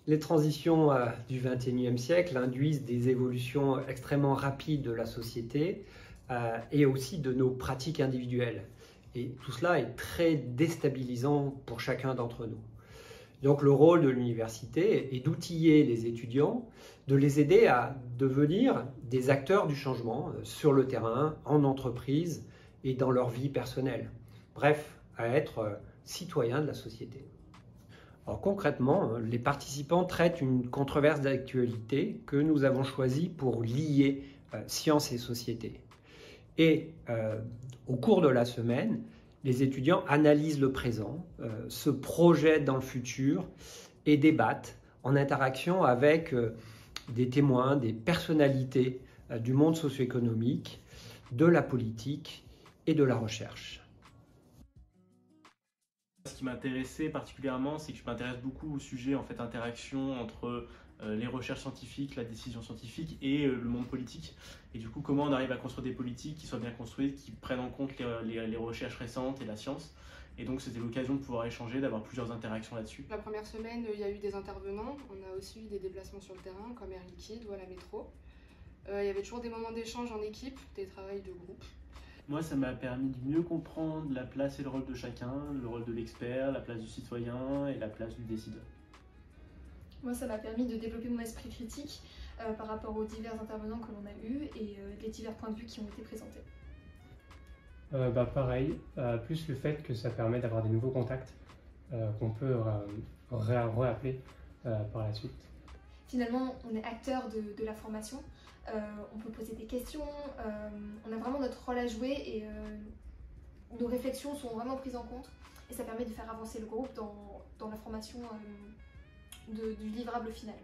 Les transitions du XXIe siècle induisent des évolutions extrêmement rapides de la société et aussi de nos pratiques individuelles. Et tout cela est très déstabilisant pour chacun d'entre nous. Donc le rôle de l'université est d'outiller les étudiants, de les aider à devenir des acteurs du changement sur le terrain, en entreprise et dans leur vie personnelle. Bref, à être citoyens de la société. Alors concrètement, les participants traitent une controverse d'actualité que nous avons choisie pour lier science et société. Et au cours de la semaine, les étudiants analysent le présent, se projettent dans le futur et débattent en interaction avec des témoins, des personnalités du monde socio-économique, de la politique et de la recherche. Ce qui m'intéressait particulièrement, c'est que je m'intéresse beaucoup au sujet interaction entre les recherches scientifiques, la décision scientifique et le monde politique. Et du coup, comment on arrive à construire des politiques qui soient bien construites, qui prennent en compte les recherches récentes et la science. Et donc c'était l'occasion de pouvoir échanger, d'avoir plusieurs interactions là-dessus. La première semaine, il y a eu des intervenants. On a aussi eu des déplacements sur le terrain, comme Air Liquide ou à la métro. Il y avait toujours des moments d'échange en équipe, des travails de groupe. Moi, ça m'a permis de mieux comprendre la place et le rôle de chacun, le rôle de l'expert, la place du citoyen et la place du décideur. Moi, ça m'a permis de développer mon esprit critique par rapport aux divers intervenants que l'on a eus et les divers points de vue qui ont été présentés. Pareil, plus le fait que ça permet d'avoir des nouveaux contacts qu'on peut réappeler par la suite. Finalement, on est acteur de la formation, on peut poser des questions, on a vraiment notre rôle à jouer et nos réflexions sont vraiment prises en compte et ça permet de faire avancer le groupe dans la formation du livrable final.